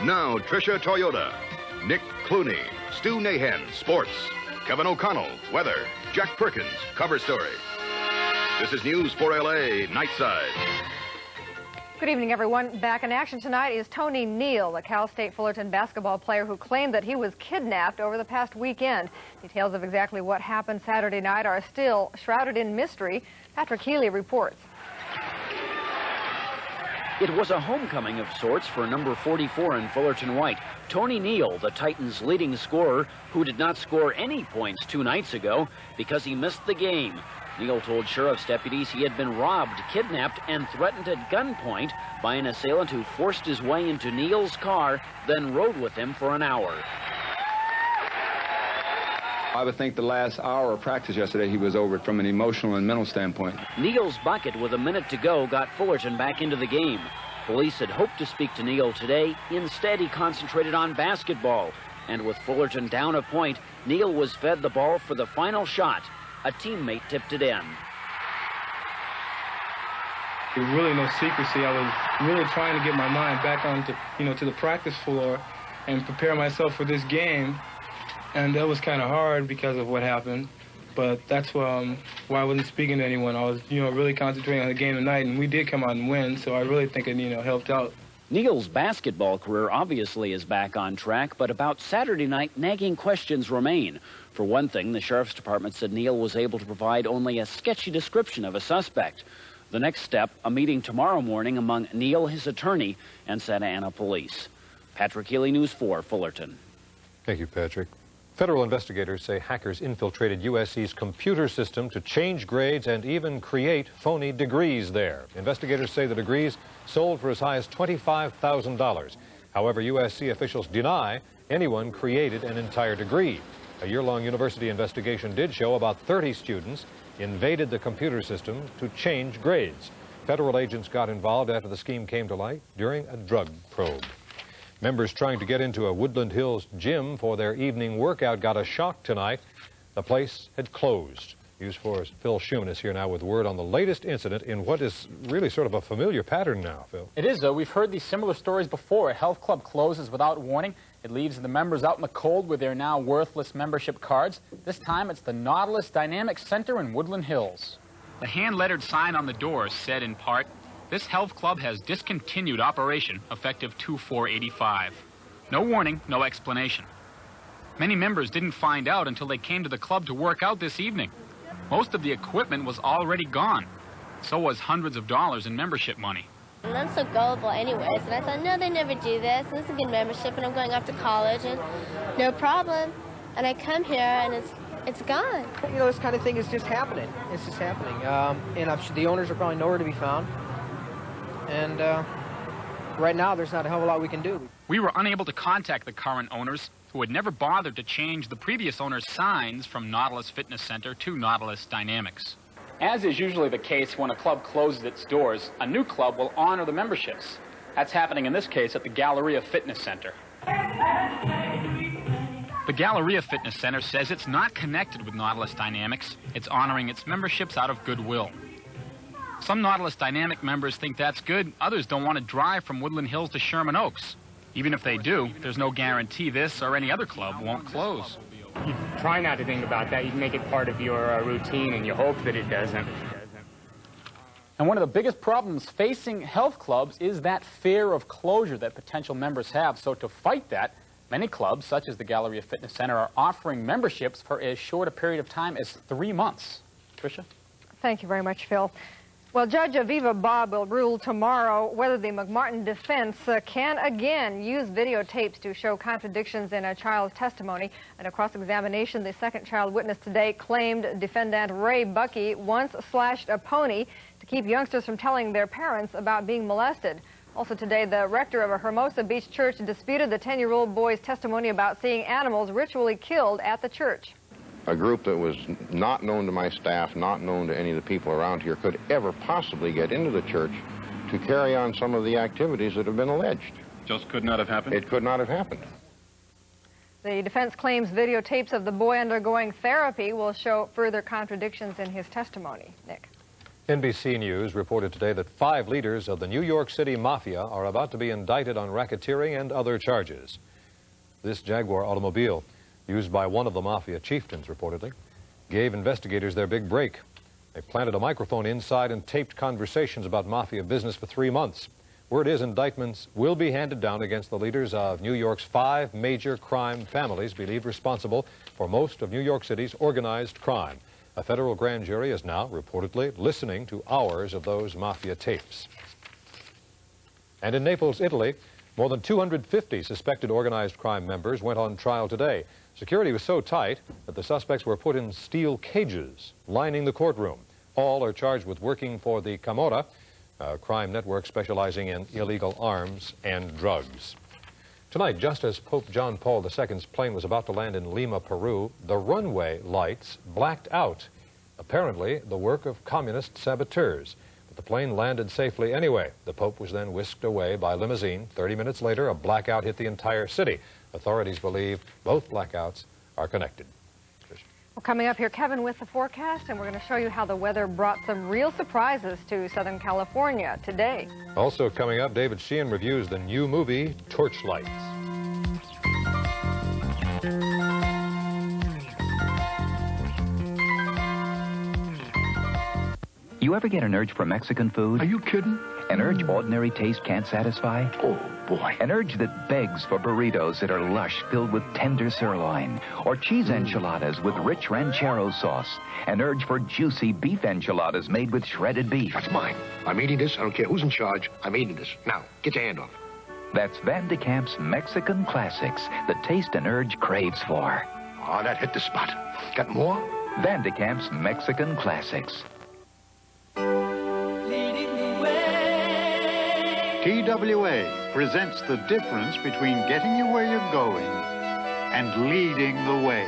Now, Tricia Toyota, Nick Clooney, Stu Nahan, sports, Kevin O'Connell, weather, Jack Perkins, cover story. This is News 4 LA, Nightside. Good evening, everyone. Back in action tonight is Tony Neal, a Cal State Fullerton basketball player who claimed that he was kidnapped over the past weekend. Details of exactly what happened Saturday night are still shrouded in mystery. Patrick Healy reports. It was a homecoming of sorts for number 44 in Fullerton White, Tony Neal, the Titans' leading scorer, who did not score any points 2 nights ago because he missed the game. Neal told sheriff's deputies he had been robbed, kidnapped, and threatened at gunpoint by an assailant who forced his way into Neal's car, then rode with him for an hour. I would think the last hour of practice yesterday he was over it from an emotional and mental standpoint. Neal's bucket with a minute to go got Fullerton back into the game. Police had hoped to speak to Neal today. Instead, he concentrated on basketball. And with Fullerton down a point, Neal was fed the ball for the final shot. A teammate tipped it in. There's really no secrecy. I was really trying to get my mind back onto, to the practice floor and prepare myself for this game. And that was kind of hard because of what happened. But that's why I wasn't speaking to anyone. I was, really concentrating on the game tonight, and we did come out and win, so I really think it, helped out. Neal's basketball career obviously is back on track, but about Saturday night, nagging questions remain. For one thing, the sheriff's department said Neal was able to provide only a sketchy description of a suspect. The next step, a meeting tomorrow morning among Neal, his attorney, and Santa Ana police. Patrick Healy, News 4, Fullerton. Thank you, Patrick. Federal investigators say hackers infiltrated USC's computer system to change grades and even create phony degrees there. Investigators say the degrees sold for as high as $25,000. However, USC officials deny anyone created an entire degree. A year-long university investigation did show about 30 students invaded the computer system to change grades. Federal agents got involved after the scheme came to light during a drug probe. Members trying to get into a Woodland Hills gym for their evening workout got a shock tonight. The place had closed. News 4's Phil Schuman is here now with word on the latest incident in what is really sort of a familiar pattern now, Phil. It is, though. We've heard these similar stories before. A health club closes without warning. It leaves the members out in the cold with their now worthless membership cards. This time it's the Nautilus Dynamic Center in Woodland Hills. The hand-lettered sign on the door said in part, "This health club has discontinued operation effective 2/4/85. No warning, no explanation. Many members didn't find out until they came to the club to work out this evening. Most of the equipment was already gone. So was hundreds of dollars in membership money. And I'm so gullible anyways, and I thought, no, they never do this. This is a good membership, and I'm going off to college, and no problem. And I come here, and it's gone. This kind of thing is just happening. It's just happening. And I'm sure the owners are probably nowhere to be found. And right now, there's not a hell of a lot we can do. We were unable to contact the current owners, who had never bothered to change the previous owner's signs from Nautilus Fitness Center to Nautilus Dynamics. As is usually the case when a club closes its doors, a new club will honor the memberships. That's happening in this case at the Galleria Fitness Center. The Galleria Fitness Center says it's not connected with Nautilus Dynamics. It's honoring its memberships out of goodwill. Some Nautilus Dynamic members think that's good. Others don't want to drive from Woodland Hills to Sherman Oaks. Even if they do, there's no guarantee this or any other club won't close. You try not to think about that. You make it part of your routine, and you hope that it doesn't. And one of the biggest problems facing health clubs is that fear of closure that potential members have. So to fight that, many clubs, such as the Galleria Fitness Center, are offering memberships for as short a period of time as 3 months. Tricia? Thank you very much, Phil. Well, Judge Aviva Bob will rule tomorrow whether the McMartin defense can again use videotapes to show contradictions in a child's testimony. In a cross-examination, the second child witness today claimed defendant Ray Bucky once slashed a pony to keep youngsters from telling their parents about being molested. Also today, the rector of a Hermosa Beach church disputed the 10-year-old boy's testimony about seeing animals ritually killed at the church. A group that was not known to my staff, not known to any of the people around here, could ever possibly get into the church to carry on some of the activities that have been alleged. Just could not have happened? It could not have happened. The defense claims videotapes of the boy undergoing therapy will show further contradictions in his testimony. Nick. NBC News reported today that 5 leaders of the New York City Mafia are about to be indicted on racketeering and other charges. This Jaguar automobile, used by one of the Mafia chieftains, reportedly, gave investigators their big break. They planted a microphone inside and taped conversations about Mafia business for 3 months. Word is indictments will be handed down against the leaders of New York's 5 major crime families believed responsible for most of New York City's organized crime. A federal grand jury is now reportedly listening to hours of those Mafia tapes. And in Naples, Italy, more than 250 suspected organized crime members went on trial today. Security was so tight that the suspects were put in steel cages lining the courtroom. All are charged with working for the Camorra, a crime network specializing in illegal arms and drugs. Tonight, just as Pope John Paul II's plane was about to land in Lima, Peru, the runway lights blacked out, apparently the work of communist saboteurs. But the plane landed safely anyway. The Pope was then whisked away by limousine. 30 minutes later, a blackout hit the entire city. Authorities believe both blackouts are connected. Well, coming up here, Kevin with the forecast, and we're going to show you how the weather brought some real surprises to Southern California today. Also coming up, David Sheehan reviews the new movie, Torchlight. You ever get an urge for Mexican food? Are you kidding? An urge ordinary taste can't satisfy? Oh, boy. An urge that begs for burritos that are lush, filled with tender sirloin. Or cheese enchiladas with rich ranchero sauce. An urge for juicy beef enchiladas made with shredded beef. That's mine. I'm eating this. I don't care who's in charge. I'm eating this. Now, get your hand off. That's Van de Kamp's Mexican Classics. The taste an urge craves for. Oh, that hit the spot. Got more? Van de Kamp's Mexican Classics. TWA presents the difference between getting you where you're going and leading the way.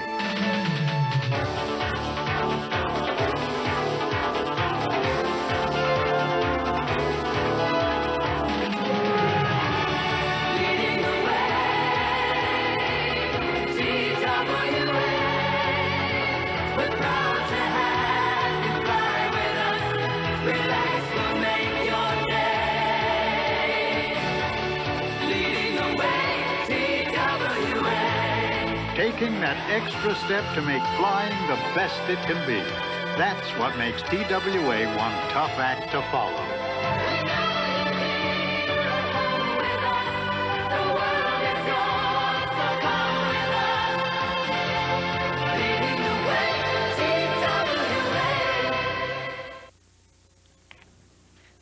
Taking that extra step to make flying the best it can be. That's what makes TWA one tough act to follow.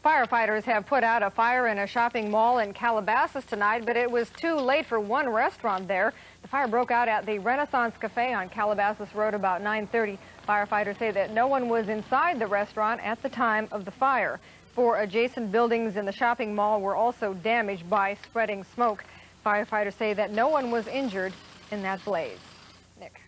Firefighters have put out a fire in a shopping mall in Calabasas tonight, but it was too late for one restaurant there. The fire broke out at the Renaissance Cafe on Calabasas Road about 9:30. Firefighters say that no one was inside the restaurant at the time of the fire. 4 adjacent buildings in the shopping mall were also damaged by spreading smoke. Firefighters say that no one was injured in that blaze. Nick.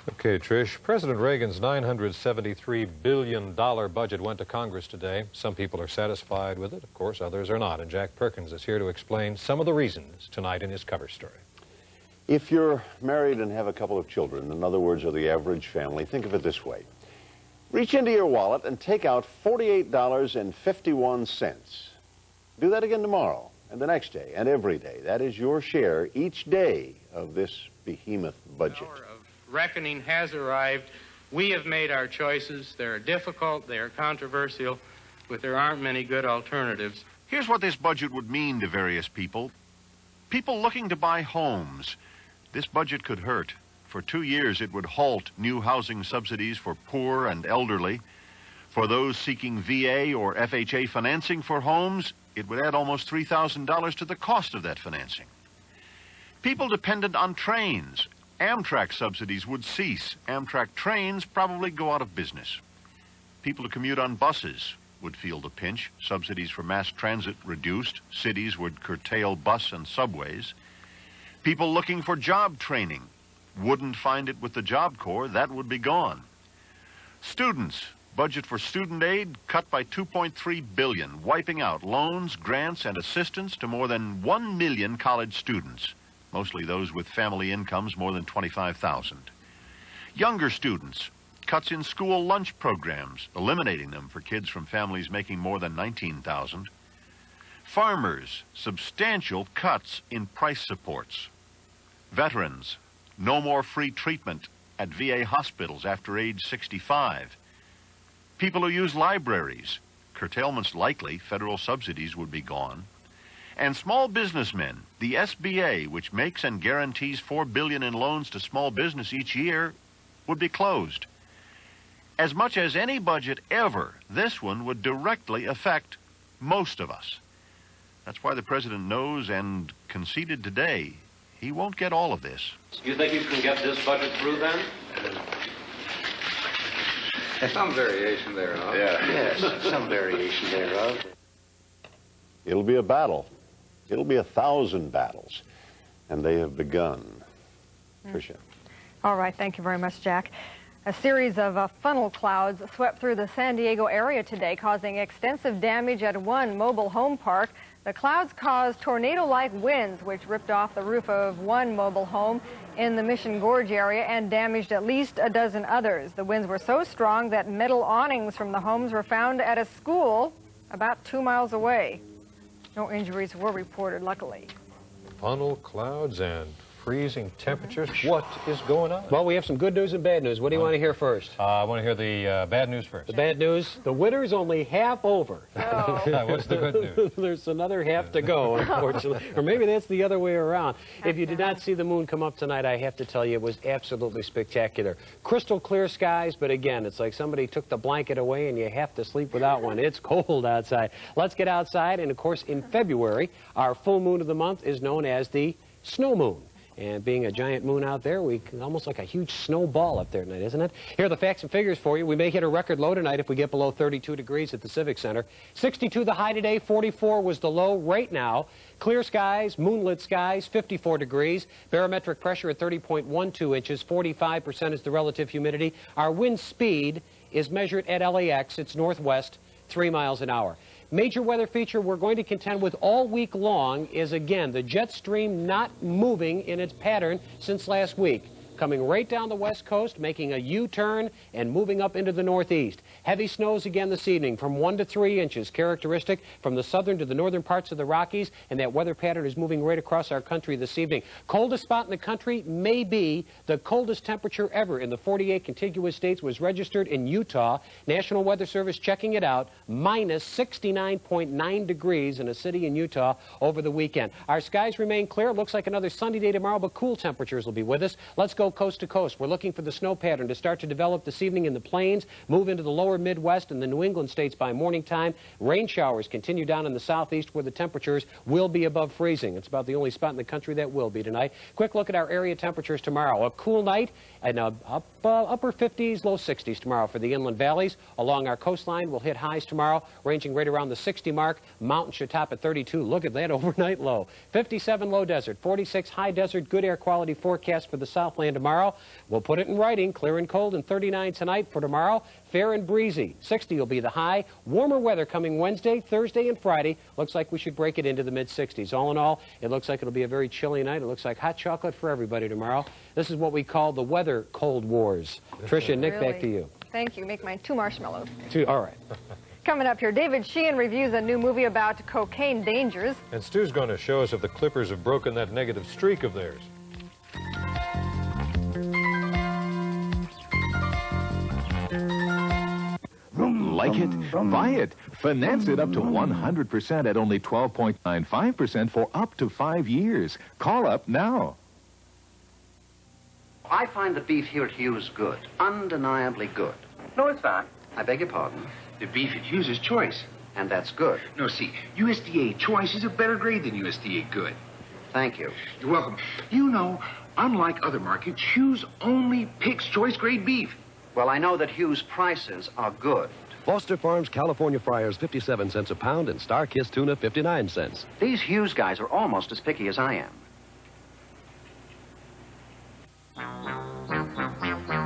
Okay, Trish. President Reagan's $973 billion budget went to Congress today. Some people are satisfied with it. Of course, others are not. And Jack Perkins is here to explain some of the reasons tonight in his cover story. If you're married and have a couple of children, in other words, are the average family, think of it this way. Reach into your wallet and take out $48.51. Do that again tomorrow and the next day and every day. That is your share each day of this behemoth budget. Reckoning has arrived. We have made our choices. They are difficult, they are controversial, but there aren't many good alternatives. Here's what this budget would mean to various people. People looking to buy homes. This budget could hurt. For 2 years, it would halt new housing subsidies for poor and elderly. For those seeking VA or FHA financing for homes, it would add almost $3,000 to the cost of that financing. People dependent on trains. Amtrak subsidies would cease. Amtrak trains probably go out of business. People who commute on buses would feel the pinch. Subsidies for mass transit reduced. Cities would curtail bus and subways. People looking for job training wouldn't find it with the Job Corps. That would be gone. Students, budget for student aid cut by $2.3 billion, wiping out loans, grants, and assistance to more than 1 million college students, mostly those with family incomes more than $25,000. Younger students, Cuts in school lunch programs, eliminating them for kids from families making more than $19,000. Farmers, substantial cuts in price supports. Veterans, no more free treatment at VA hospitals after age 65. People who use libraries, curtailments likely, federal subsidies would be gone. And small businessmen, the SBA, which makes and guarantees $4 billion in loans to small business each year, would be closed. As much as any budget ever, this one would directly affect most of us. That's why the president knows and conceded today he won't get all of this. You think you can get this budget through then? Some variation thereof. Yeah. Yes, some variation thereof. It'll be a battle. It'll be 1,000 battles, and they have begun. Tricia. All right, thank you very much, Jack. A series of funnel clouds swept through the San Diego area today, causing extensive damage at one mobile home park. The clouds caused tornado-like winds, which ripped off the roof of one mobile home in the Mission Gorge area and damaged at least a dozen others. The winds were so strong that metal awnings from the homes were found at a school about 2 miles away. No injuries were reported, luckily. Funnel clouds and freezing temperatures. What is going on? Well, we have some good news and bad news. What do you want to hear first? I want to hear the bad news first. The bad news, the winter's only half over. Oh. What's the good news? There's another half to go, unfortunately. Or maybe that's the other way around. If you did not see the moon come up tonight, I have to tell you it was absolutely spectacular. Crystal clear skies, but again, it's like somebody took the blanket away and you have to sleep without one. It's cold outside. Let's get outside, and of course, in February, our full moon of the month is known as the snow moon. And being a giant moon out there, almost like a huge snowball up there tonight, isn't it? Here are the facts and figures for you. We may hit a record low tonight if we get below 32 degrees at the Civic Center. 62 the high today, 44 was the low right now. Clear skies, moonlit skies, 54 degrees. Barometric pressure at 30.12 inches, 45% is the relative humidity. Our wind speed is measured at LAX. It's northwest, 3 miles an hour. Major weather feature we're going to contend with all week long is, again, the jet stream not moving in its pattern since last week. Coming right down the west coast, making a U-turn and moving up into the northeast. Heavy snows again this evening from 1 to 3 inches, characteristic from the southern to the northern parts of the Rockies, and that weather pattern is moving right across our country this evening. Coldest spot in the country may be the coldest temperature ever in the 48 contiguous states was registered in Utah. National Weather Service checking it out, minus 69.9 degrees in a city in Utah over the weekend. Our skies remain clear. It looks like another sunny day tomorrow, but cool temperatures will be with us. Let's go coast to coast. We're looking for the snow pattern to start to develop this evening in the plains, move into the lower Midwest and the New England states by morning time. Rain showers continue down in the southeast where the temperatures will be above freezing. It's about the only spot in the country that will be tonight. Quick look at our area temperatures tomorrow. A cool night and upper 50s, low 60s tomorrow for the inland valleys. Along our coastline, we'll hit highs tomorrow, ranging right around the 60 mark. Mountains should top at 32. Look at that overnight low. 57 low desert, 46 high desert. Good air quality forecast for the Southland tomorrow. We'll put it in writing. Clear and cold and 39 tonight for tomorrow. Fair and breezy. 60 will be the high. Warmer weather coming Wednesday, Thursday, and Friday. Looks like we should break it into the mid-60s. All in all, it looks like it'll be a very chilly night. It looks like hot chocolate for everybody tomorrow. This is what we call the weather cold wars. Tricia, Nick, Really? back to you. Thank you. Make mine 2 marshmallows. All right. Coming up here, David Sheehan reviews a new movie about cocaine dangers. And Stu's going to show us if the Clippers have broken that negative streak of theirs. Like it? Buy it. Finance it up to 100% at only 12.95% for up to 5 years. Call up now. I find the beef here at Hughes good. Undeniably good. No, it's not. I beg your pardon? The beef at Hughes is choice. And that's good. No, see, USDA choice is a better grade than USDA good. Thank you. You're welcome. You know, unlike other markets, Hughes only picks choice grade beef. Well, I know that Hughes prices are good. Foster Farms California Fryers, 57 cents a pound, and Star Kiss Tuna, 59 cents. These Hughes guys are almost as picky as I am.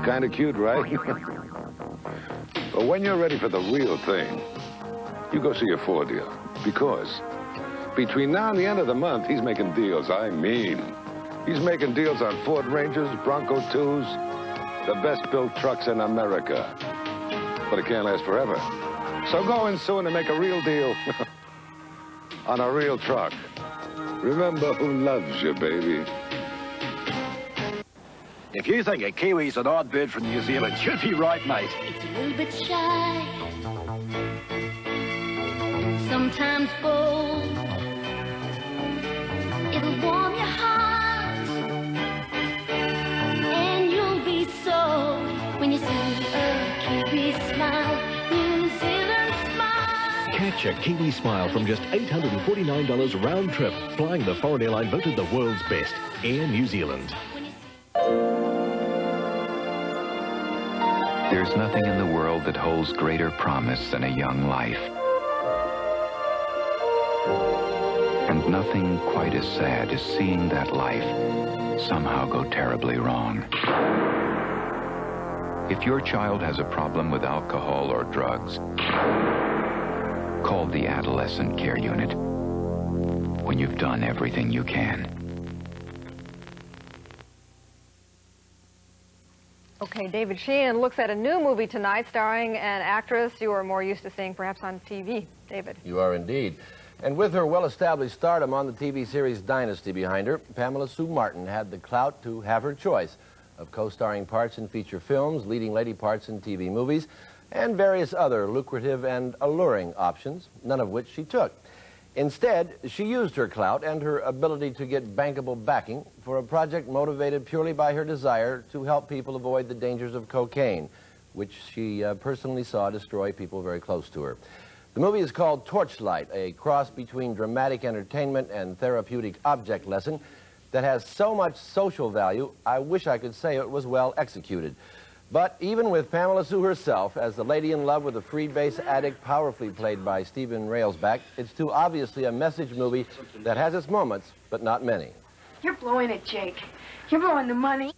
Kind of cute, right? But when you're ready for the real thing, you go see a Ford dealer. Because between now and the end of the month, he's making deals. I mean, he's making deals on Ford Rangers, Bronco 2s, the best-built trucks in America. But it can't last forever. So go in soon and make a real deal on a real truck. Remember who loves you, baby. If you think a Kiwi's an odd bird from New Zealand, you'd be right, mate. It's a little bit shy, sometimes bold. It'll warm your heart, and you'll be sold when you see a Kiwi smile. New Zealand smile. Catch a Kiwi smile from just $849 round trip, flying the foreign airline voted the world's best, Air New Zealand. There's nothing in the world that holds greater promise than a young life. And nothing quite as sad as seeing that life somehow go terribly wrong. If your child has a problem with alcohol or drugs, call the Adolescent Care Unit when you've done everything you can. Okay, David Sheehan looks at a new movie tonight starring an actress you are more used to seeing perhaps on TV. David. You are indeed. And with her well-established stardom on the TV series Dynasty behind her, Pamela Sue Martin had the clout to have her choice of co-starring parts in feature films, leading lady parts in TV movies, and various other lucrative and alluring options, none of which she took. Instead, she used her clout and her ability to get bankable backing for a project motivated purely by her desire to help people avoid the dangers of cocaine, which she personally saw destroy people very close to her. The movie is called Torchlight, a cross between dramatic entertainment and therapeutic object lesson that has so much social value, I wish I could say it was well executed. But even with Pamela Sue herself as the lady in love with a freebase addict powerfully played by Stephen Railsback, it's too obviously a message movie that has its moments, but not many. You're blowing it, Jake. You're blowing the money.